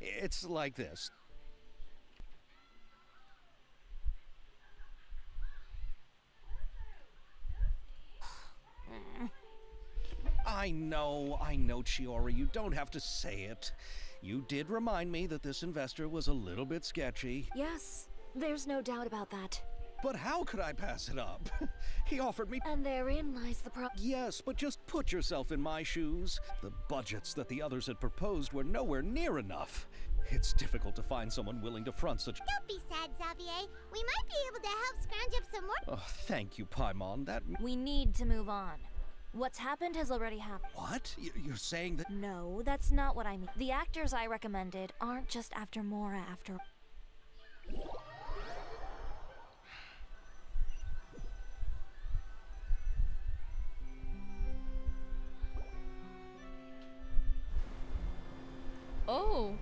It's like this. I know, Chiori, you don't have to say it. You did remind me that this investor was a little bit sketchy. Yes, there's no doubt about that. But how could I pass it up? He offered me... And therein lies the problem. Yes, but just put yourself in my shoes. The budgets that the others had proposed were nowhere near enough. It's difficult to find someone willing to front such... Don't be sad, Xavier. We might be able to help scrounge up some more. Oh, thank you, Paimon. That... We need to move on. What's happened has already happened. What? You're saying that... No, that's not what I mean. The actors I recommended aren't just after Mora after... Oh,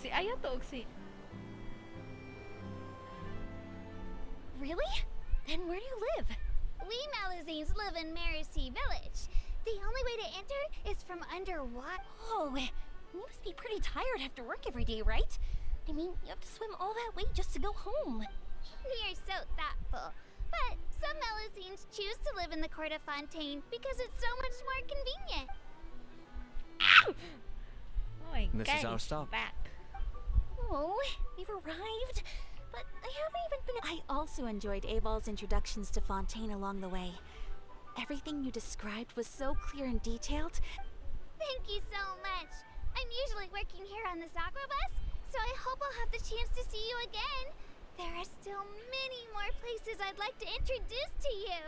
si Ayato og si... Really? Then where do you live? We Melusines live in Mercy Village. The only way to enter is from underwater. Oh, you must be pretty tired after work every day, right? I mean, you have to swim all that way just to go home. We are so thoughtful. But some Melusines choose to live in the Court of Fontaine because it's so much more convenient. Oh my This is our stop. Back. Oh, we've arrived. But I haven't even been... I also enjoyed Aval's introductions to Fontaine along the way. Everything you described was so clear and detailed. Thank you so much. I'm usually working here on this aqua bus, so I hope I'll have the chance to see you again. There are still many more places I'd like to introduce to you.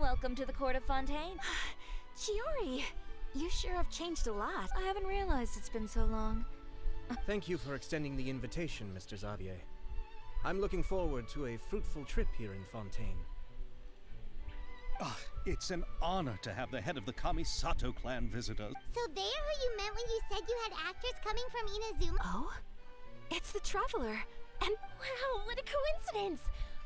Welcome to the Court of Fontaine. Chiori, you sure have changed a lot. I haven't realized it's been so long. Thank you for extending the invitation, Mr. Xavier. I'm looking forward to a fruitful trip here in Fontaine. It's an honor to have the head of the Kamisato clan visit us. So they are who you meant when you said you had actors coming from Inazuma? Oh? It's the Traveler. And wow, what a coincidence!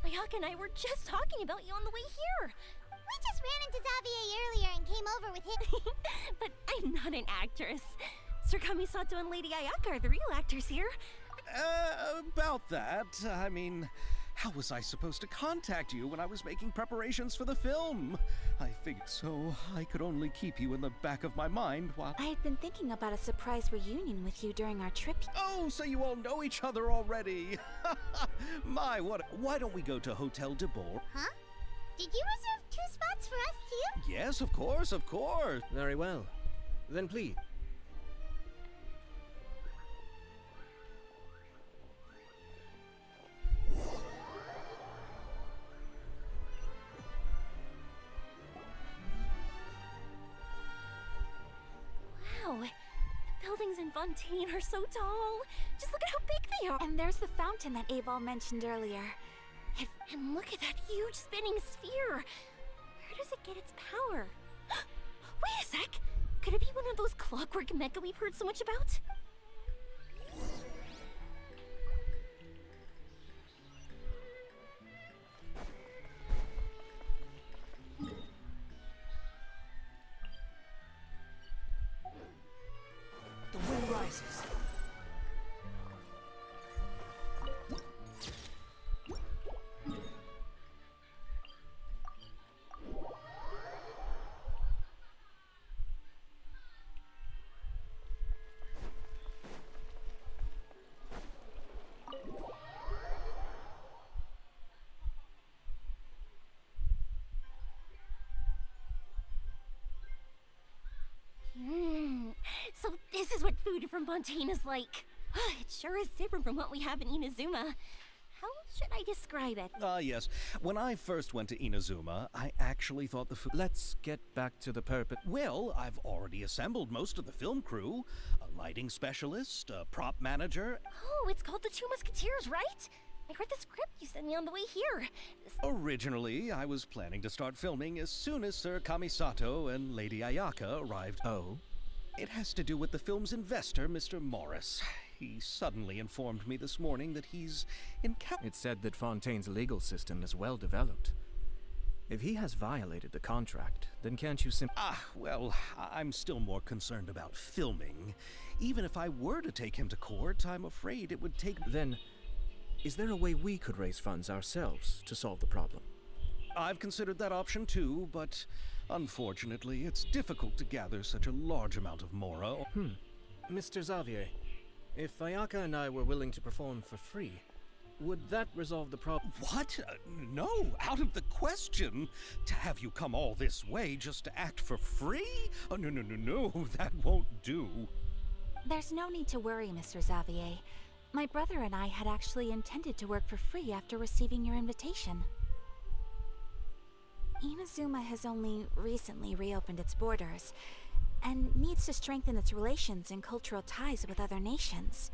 Ayaka and I were just talking about you on the way here. We just ran into Xavier earlier and came over with him. But I'm not an actress. Sir Kamisato and Lady Ayaka are the real actors here. About that, I mean, how was I supposed to contact you when I was making preparations for the film? I figured so I could only keep you in the back of my mind while... I had been thinking about a surprise reunion with you during our trip. Oh, so you all know each other already. My, what... Why don't we go to Hotel de Bourg? Huh? Did you reserve 2 spots for us too? Yes, of course, of course. Very well. Then please. Wow, the buildings in Fontaine are so tall. Just look at how big they are. And there's the fountain that Aval mentioned earlier. And look at that huge spinning sphere. Where does it get its power? Wait a sec. Could it be one of those clockwork mecha we've heard so much about? The wind rises. So this is what food from Fontaine is like. It sure is different from what we have in Inazuma. How should I describe it? Yes. When I first went to Inazuma, I actually thought the food... Let's get back to the purpose. Well, I've already assembled most of the film crew. A lighting specialist, a prop manager... Oh, it's called The Two Musketeers, right? I read the script you sent me on the way here. Originally, I was planning to start filming as soon as Sir Kamisato and Lady Ayaka arrived. Oh? It has to do with the film's investor, Mr. Morris. He suddenly informed me this morning that he's in It's said that Fontaine's legal system is well developed. If he has violated the contract, then can't you simply... Well, I'm still more concerned about filming. Even if I were to take him to court, I'm afraid it would take... Then, is there a way we could raise funds ourselves to solve the problem? I've considered that option too, but unfortunately, it's difficult to gather such a large amount of mora. Mr. Xavier, if Ayaka and I were willing to perform for free, would that resolve the problem? What? No, out of the question. To have you come all this way just to act for free? Oh, no, that won't do. There's no need to worry, Mr. Xavier. My brother and I had actually intended to work for free after receiving your invitation. Inazuma has only recently reopened its borders, and needs to strengthen its relations and cultural ties with other nations.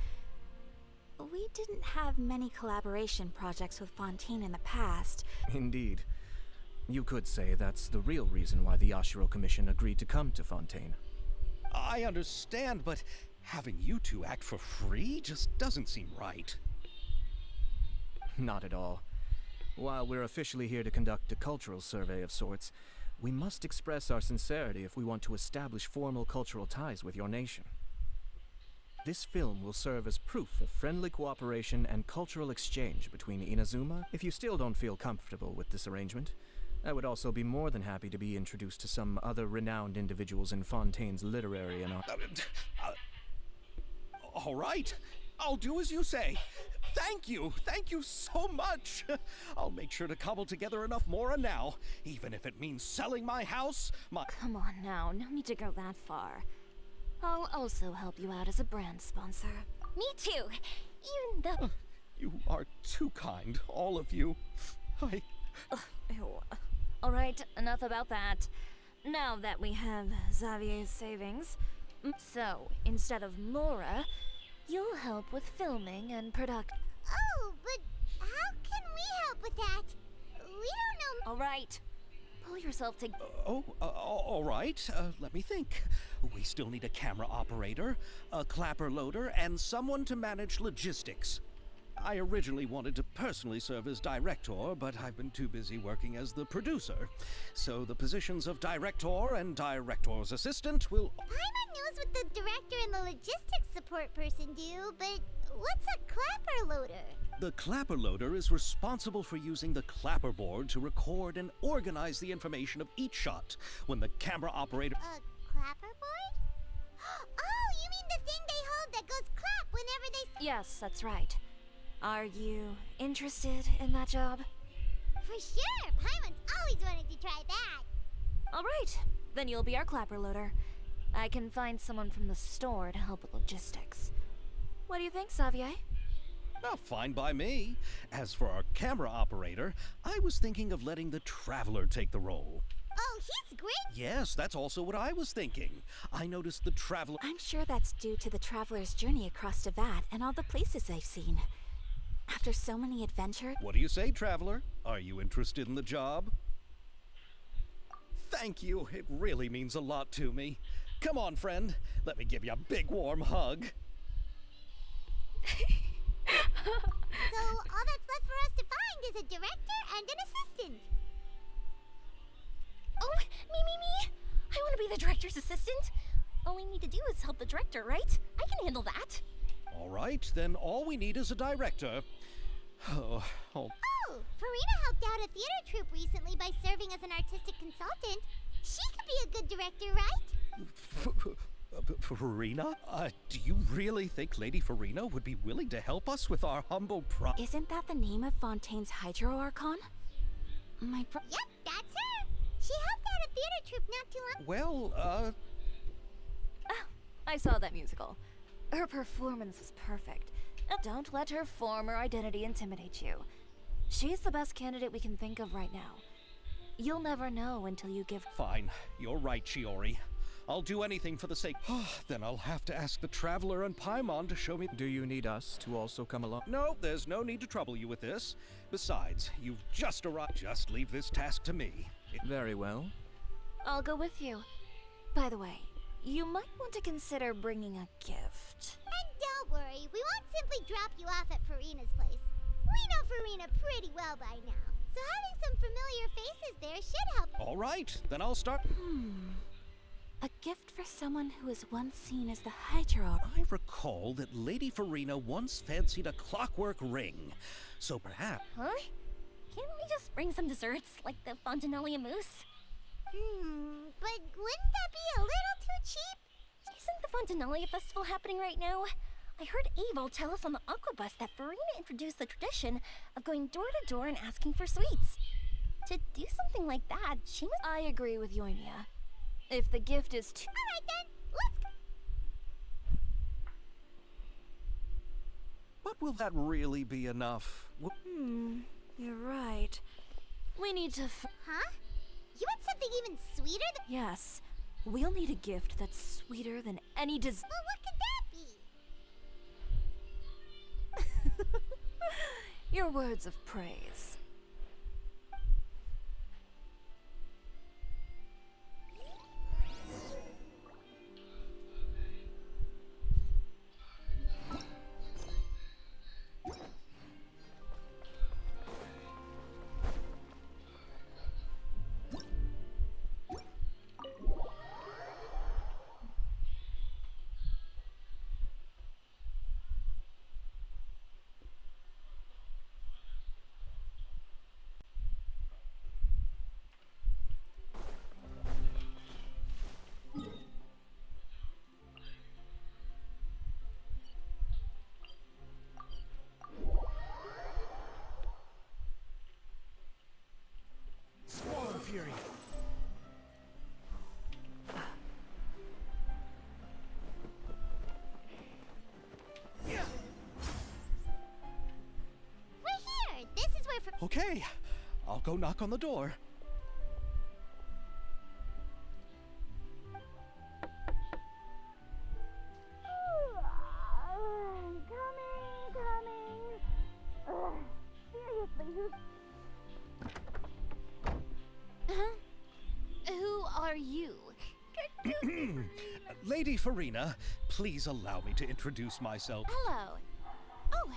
We didn't have many collaboration projects with Fontaine in the past. Indeed. You could say that's the real reason why the Yashiro Commission agreed to come to Fontaine. I understand, but having you two act for free just doesn't seem right. Not at all. While we're officially here to conduct a cultural survey of sorts, we must express our sincerity if we want to establish formal cultural ties with your nation. This film will serve as proof of friendly cooperation and cultural exchange between Inazuma. If you still don't feel comfortable with this arrangement, I would also be more than happy to be introduced to some other renowned individuals in Fontaine's literary and art. All right, I'll do as you say. Thank you so much. I'll make sure to cobble together enough mora now, even if it means selling my house, Come on now, no need to go that far. I'll also help you out as a brand sponsor. Me too! Even though... You are too kind, all of you. Ew. Alright, enough about that. Now that we have Xavier's savings, so instead of mora, you'll help with filming and production. Oh, but how can we help with that? We don't know. Alright, pull yourself together. All right. Let me think. We still need a camera operator, a clapper loader, and someone to manage logistics. I originally wanted to personally serve as director, but I've been too busy working as the producer. So the positions of director and director's assistant will... Paimon knows what the director and the logistics support person do, but what's a clapper loader? The clapper loader is responsible for using the clapper board to record and organize the information of each shot. When the camera operator... A clapper board? Oh, you mean the thing they hold that goes clap whenever they... Yes, that's right. Are you interested in that job? For sure! Paimon's always wanted to try that. Alright, then you'll be our clapper loader. I can find someone from the store to help with logistics. What do you think, Xavier? Fine by me. As for our camera operator, I was thinking of letting the Traveler take the role. Oh, he's great! Yes, that's also what I was thinking. I noticed the Traveler... I'm sure that's due to the traveler's journey across Devat and all the places they've seen. After so many adventures... What do you say, Traveler? Are you interested in the job? Thank you. It really means a lot to me. Come on, friend. Let me give you a big warm hug. So all that's left for us to find is a director and an assistant. Oh, me! I want to be the director's assistant. All we need to do is help the director, right? I can handle that. All right, then all we need is a director. Oh, Farina helped out a theater troupe recently by serving as an artistic consultant. She could be a good director, right? Farina? Do you really think Lady Farina would be willing to help us with our humble Isn't that the name of Fontaine's Hydro Archon? Yep, that's her. She helped out a theater troupe not too long... Well, I saw that musical. Her performance was perfect. Don't let her former identity intimidate you. She's the best candidate we can think of right now. You'll never know until you give... Fine. You're right, Shiori. I'll do anything for the sake... Then I'll have to ask the Traveler and Paimon to show me... Do you need us to also come along? No, there's no need to trouble you with this. Besides, you've just arrived. Just leave this task to me. Very well. I'll go with you. By the way, you might want to consider bringing a gift. And don't worry, we won't simply drop you off at Farina's place. We know Farina pretty well by now. So having some familiar faces there should help. All right, then I'll start. A gift for someone who was once seen as the Hydro. I recall that Lady Farina once fancied a clockwork ring, so perhaps. Huh? Can't we just bring some desserts, like the Fontinalia mousse? But wouldn't that be a little too cheap? Isn't the Fontinalia festival happening right now? I heard Abel tell us on the Aquabus that Farina introduced the tradition of going door to door and asking for sweets. To do something like that, she must. I agree with Yoimia. If the gift is too. Alright then, let's go. But will that really be enough? You're right. We need to. Huh? You want something even sweeter than. Yes, we'll need a gift that's sweeter than any dessert. Well, what could that be? Your words of praise. Squall Fury. We're here. This is where. Okay, I'll go knock on the door. Coming. Seriously, who are you? Lady Farina, please allow me to introduce myself. Hello. Oh,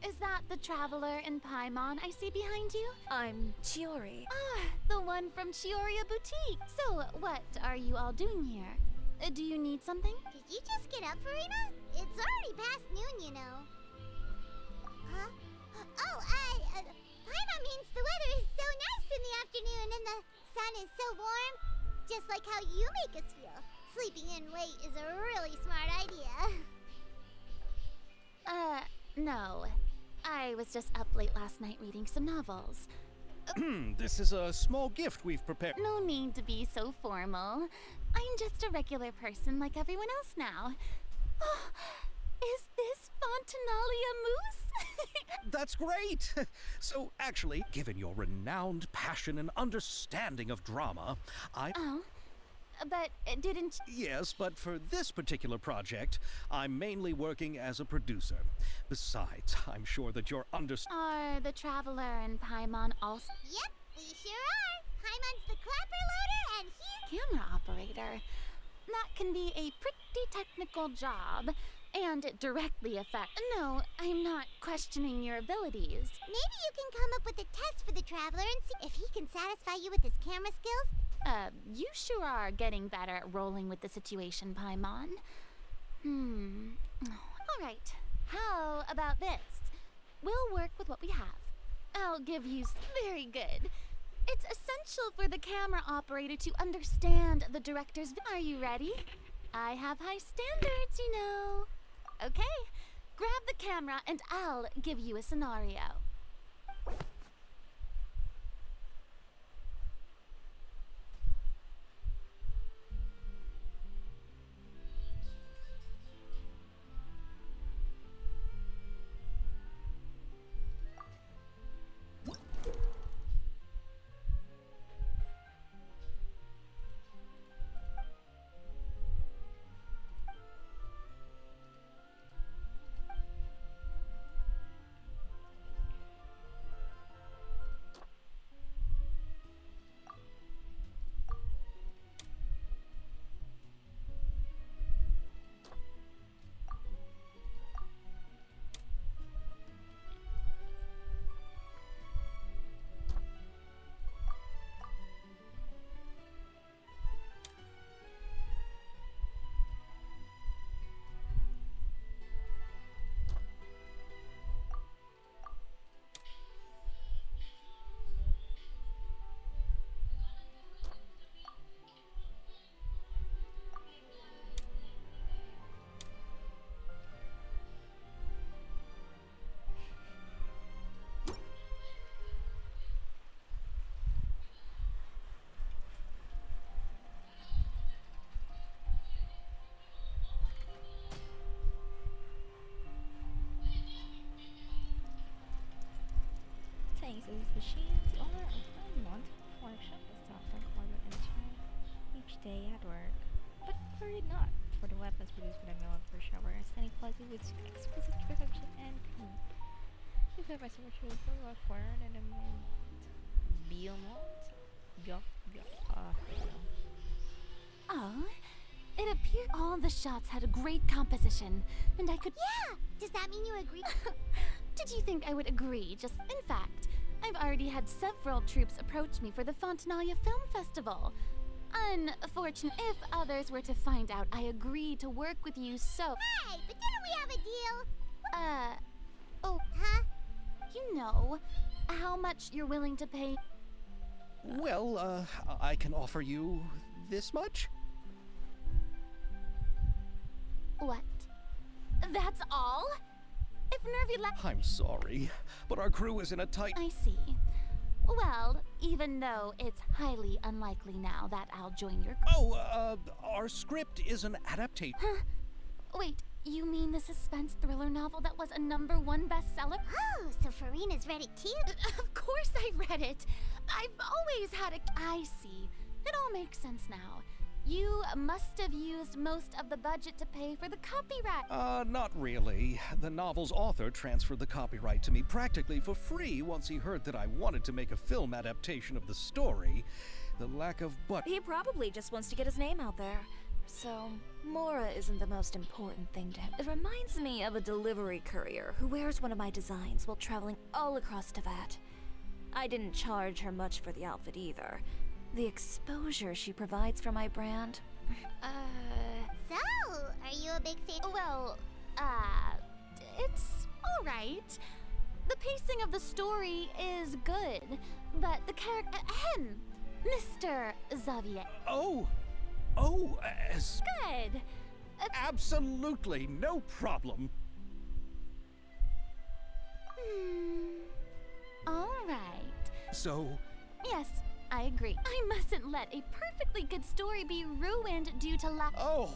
is that the traveler in Paimon I see behind you? I'm Chiori. Ah, the one from Chioria Boutique. So, what are you all doing here? Do you need something? Did you just get up, Farina? It's already past noon, you know. Huh? Oh, Paimon means the weather is so nice in the afternoon and the sun is so warm. Just like how you make us feel. Sleeping in late is a really smart idea. No. I was just up late last night reading some novels. This is a small gift we've prepared. No need to be so formal. I'm just a regular person like everyone else now. Oh, is this Fontinalia mousse? That's great! So, actually, given your renowned passion and understanding of drama, Oh, but didn't... Yes, but for this particular project, I'm mainly working as a producer. Besides, I'm sure that you're Are the traveler and Paimon also... Yep, we sure are. Paimon's the clapper loader and he's... Camera operator. That can be a pretty technical job, and it directly affects... No, I'm not questioning your abilities. Maybe you can come up with a test for the traveler and see if he can satisfy you with his camera skills. You sure are getting better at rolling with the situation, Paimon. All right. How about this? We'll work with what we have. I'll give you very good. It's essential for the camera operator to understand the director's... Are you ready? I have high standards, you know. Okay, grab the camera and I'll give you a scenario. She is the owner of a month collection that stocks on cargo entire each day at work. But worry not, for the weapons produced by the Milan per shower are standing quality with exquisite perfection and clean. These are by so much really from acquired and a Biomont? Oh, it appeared all the shots had a great composition, and I could. Yeah! Does that mean you agree? Did you think I would agree? In fact, I've already had several troops approach me for the Fontanalia Film Festival. Unfortunate, if others were to find out I agreed to work with you, so. Hey, but didn't we have a deal? Oh, Huh? you know how much you're willing to pay. Well, I can offer you this much? What? That's all? If Nervy let. I'm sorry, but our crew is in a tight. I see. Well, even though it's highly unlikely now that I'll join your. Oh, our script is an adaptation. Wait, you mean the suspense thriller novel that was a #1 bestseller? Oh, so Farina's read it too? Of course I read it. I've always had a. I see. It all makes sense now. You must have used most of the budget to pay for the copyright. Not really. The novel's author transferred the copyright to me practically for free once he heard that I wanted to make a film adaptation of the story. The lack of He probably just wants to get his name out there. So, Mora isn't the most important thing to him. It reminds me of a delivery courier who wears one of my designs while traveling all across Teyvat. I didn't charge her much for the outfit either. The exposure she provides for my brand. So, are you a big fan? Well, it's alright. The pacing of the story is good, but the character. Mr. Xavier. Oh, as Good. absolutely no problem. Alright. So, Yes, I agree. I mustn't let a perfectly good story be ruined due to lack. oh,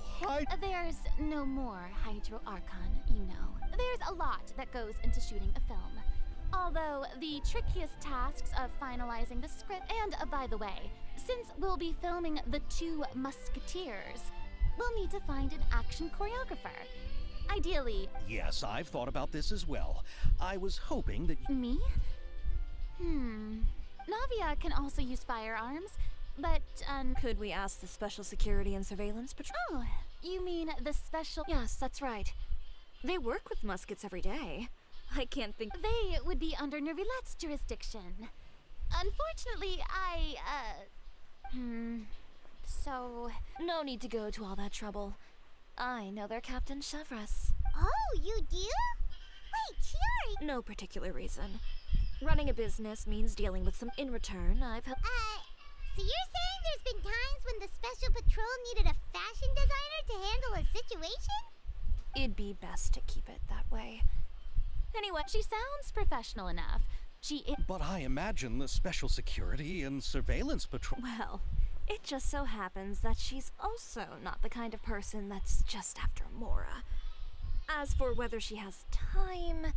There's no more Hydro Archon, you know. There's a lot that goes into shooting a film. Although the trickiest tasks of finalizing the script, and by the way, since we'll be filming the 2 Musketeers, we'll need to find an action choreographer. Ideally, yes, I've thought about this as well. I was hoping that me? Navia can also use firearms, but, Could we ask the Special Security and Surveillance Patrol? Oh, you mean the special. Yes, that's right. They work with muskets every day. I can't think. They would be under Nervilette's jurisdiction. Unfortunately, So. No need to go to all that trouble. I know their Captain Chevres. Oh, you do? Wait, Chiari! No particular reason. Running a business means dealing with some. In return, I've helped. So you're saying there's been times when the Special Patrol needed a fashion designer to handle a situation? It'd be best to keep it that way. Anyway, she sounds professional enough. She is. But I imagine the Special Security and Surveillance Patrol. Well, it just so happens that she's also not the kind of person that's just after Mora. As for whether she has time,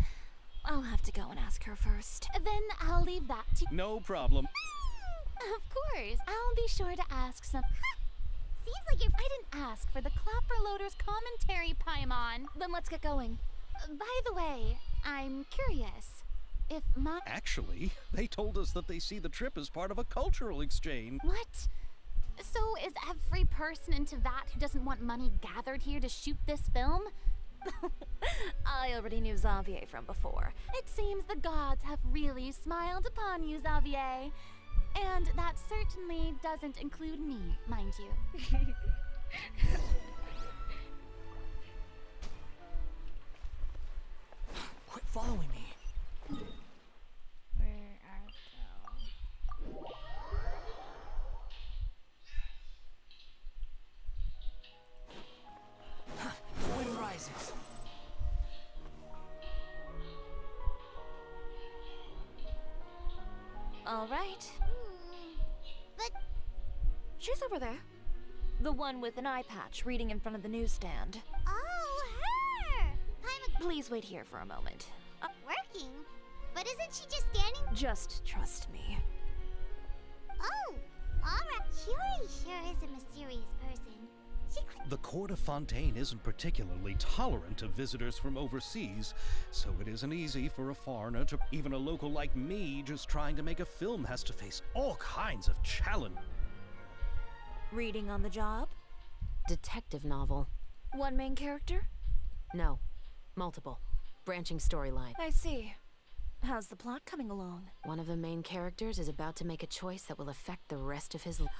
I'll have to go and ask her first. Then I'll leave that to. No problem. Of course, I'll be sure to ask some. Seems like you're. I didn't ask for the Clapper Loader's commentary, Paimon. Then let's get going. By the way, I'm curious. If my. Actually, they told us that they see the trip as part of a cultural exchange. What? So is every person in Teyvat who doesn't want money gathered here to shoot this film? I already knew Xavier from before. It seems the gods have really smiled upon you, Xavier. And that certainly doesn't include me, mind you. Quit following me. Where art thou? Wind rises. All right. But She's over there. The one with an eye patch reading in front of the newsstand. oh, her! I'm Please wait here for a moment. working. But isn't she just standing? Just trust me. Oh, alright. Yuri sure is a mysterious person. The court of Fontaine isn't particularly tolerant of visitors from overseas, so it isn't easy for a foreigner to. Even a local like me just trying to make a film has to face all kinds of challenge. Reading on the job? Detective novel. One main character? No. Multiple. Branching storyline. I see. How's the plot coming along? One of the main characters is about to make a choice that will affect the rest of his life.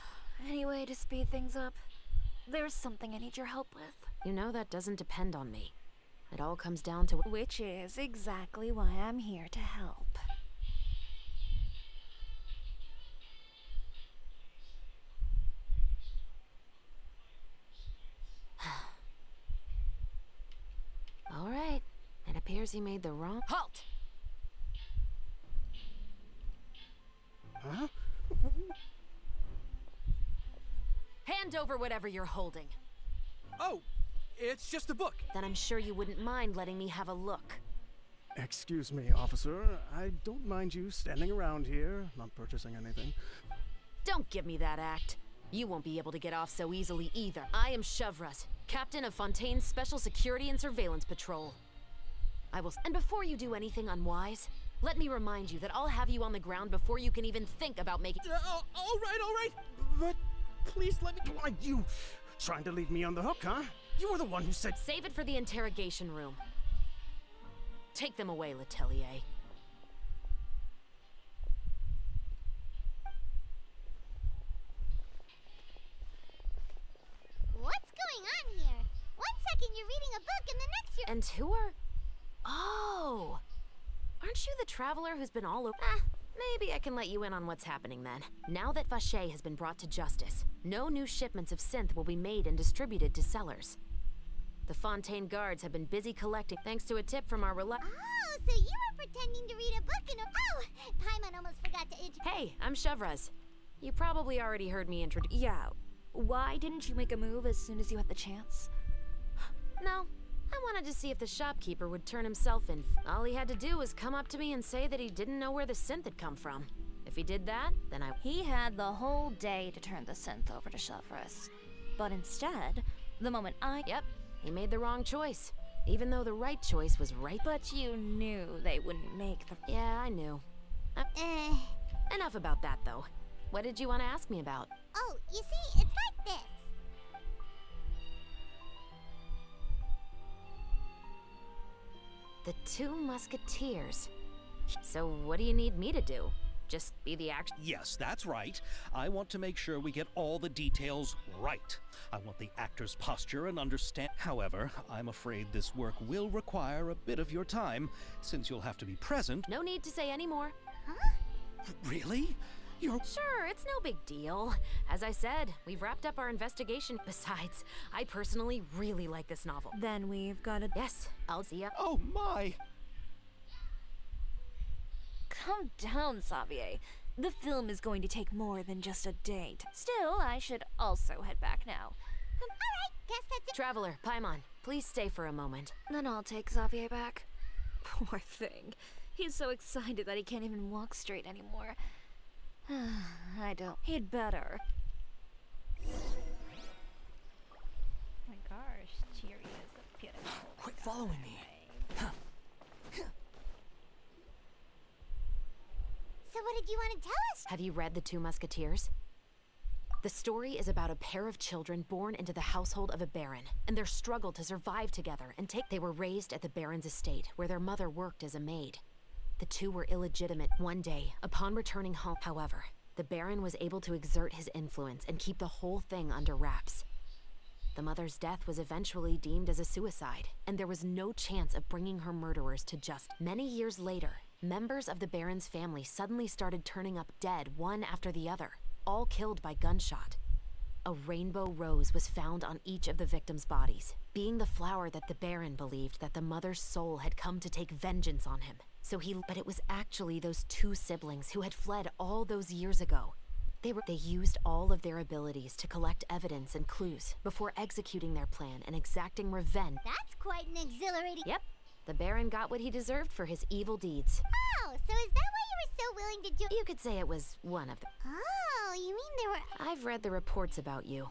Any way to speed things up? There's something I need your help with. You know that doesn't depend on me. It all comes down to... Which is exactly why I'm here to help. All right. It appears he made the wrong... Halt! Huh? Hand over whatever you're holding. Oh, it's just a book. Then I'm sure you wouldn't mind letting me have a look. Excuse me, officer. I don't mind you standing around here, not purchasing anything. Don't give me that act. You won't be able to get off so easily either. I am Chevraz, captain of Fontaine's Special Security and Surveillance Patrol. I will... And before you do anything unwise, let me remind you that I'll have you on the ground before you can even think about making... All right. But please let me... Why, you trying to leave me on the hook, huh? You were the one who said... Save it for the interrogation room. Take them away, Letelier. What's going on here? 1 second you're reading a book and the next you're... And who are... Oh! Aren't you the traveler who's been all over... Maybe I can let you in on what's happening then. Now that Vacher has been brought to justice, no new shipments of synth will be made and distributed to sellers. The Fontaine guards have been busy collecting thanks to a tip from our Oh, so you were pretending to read a book and... Oh! Paimon almost forgot to Hey, I'm Chevraz. You probably already heard me introduce... Yeah. Why didn't you make a move as soon as you had the chance? No. I wanted to see if the shopkeeper would turn himself in. All he had to do was come up to me and say that he didn't know where the synth had come from. If he did that, then He had the whole day to turn the synth over to Chevraz. But instead, the moment Yep, he made the wrong choice. Even though the right choice was right. But you knew they wouldn't make the... Yeah, I knew. Enough about that, though. What did you want to ask me about? Oh, you see, it's like this. The two Musketeers. So what do you need me to do? Just be the action? Yes, that's right. I want to make sure we get all the details right. I want the actor's posture and understand. However, I'm afraid this work will require a bit of your time, since you'll have to be present. No need to say any more. Really? You're... Sure, it's no big deal. As I said, we've wrapped up our investigation. Besides, I personally really like this novel. Then we've got to... Yes, I'll see ya. Oh my! Calm down, Xavier. The film is going to take more than just a date. Still, I should also head back now. Alright, guess that's it. Traveler, Paimon, please stay for a moment. Then I'll take Xavier back. Poor thing. He's so excited that he can't even walk straight anymore. I don't. He'd better. My gosh, Cheerio is a beautiful. Quit following me. So what did you want to tell us? Have you read The Two Musketeers? The story is about a pair of children born into the household of a baron, and their struggle to survive together and take... They were raised at the baron's estate, where their mother worked as a maid. The two were illegitimate. One day, upon returning home, however, the baron was able to exert his influence and keep the whole thing under wraps. The mother's death was eventually deemed as a suicide, and there was no chance of bringing her murderers to justice. Many years later, members of the baron's family suddenly started turning up dead one after the other, all killed by gunshot. A rainbow rose was found on each of the victims' bodies, being the flower that the baron believed that the mother's soul had come to take vengeance on him. But it was actually those two siblings who had fled all those years ago. They used all of their abilities to collect evidence and clues before executing their plan and exacting revenge. That's quite an exhilarating... Yep. The Baron got what he deserved for his evil deeds. Oh, so is that why you were so willing to do— You could say it was one of them. Oh, you mean there were— I've read the reports about you.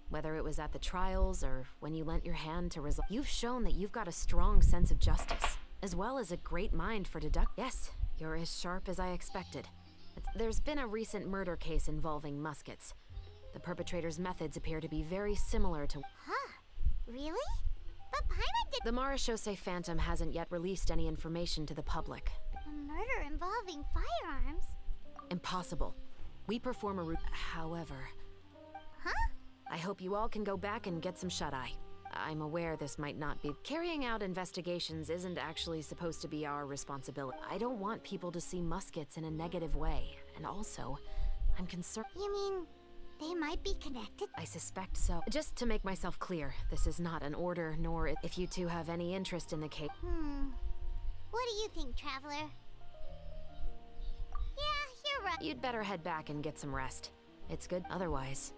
Whether it was at the trials or when you lent your hand to resolve, you've shown that you've got a strong sense of justice, as well as a great mind for Yes, you're as sharp as I expected. There's been a recent murder case involving Muskets. The perpetrator's methods appear to be very similar to— Huh? Really? But Paimon did— The Marechaussee Phantom hasn't yet released any information to the public. a murder involving firearms? Impossible. We perform a route. However, Huh? I hope you all can go back and get some shut-eye. I'm aware this might not be— Carrying out investigations isn't actually supposed to be our responsibility. I don't want people to see Muskets in a negative way, and also, I'm concerned— You mean they might be connected? I suspect so. Just to make myself clear, this is not an order, nor if you two have any interest in the case. What do you think, Traveler? Yeah, you're right. You'd better head back and get some rest. It's good. Otherwise,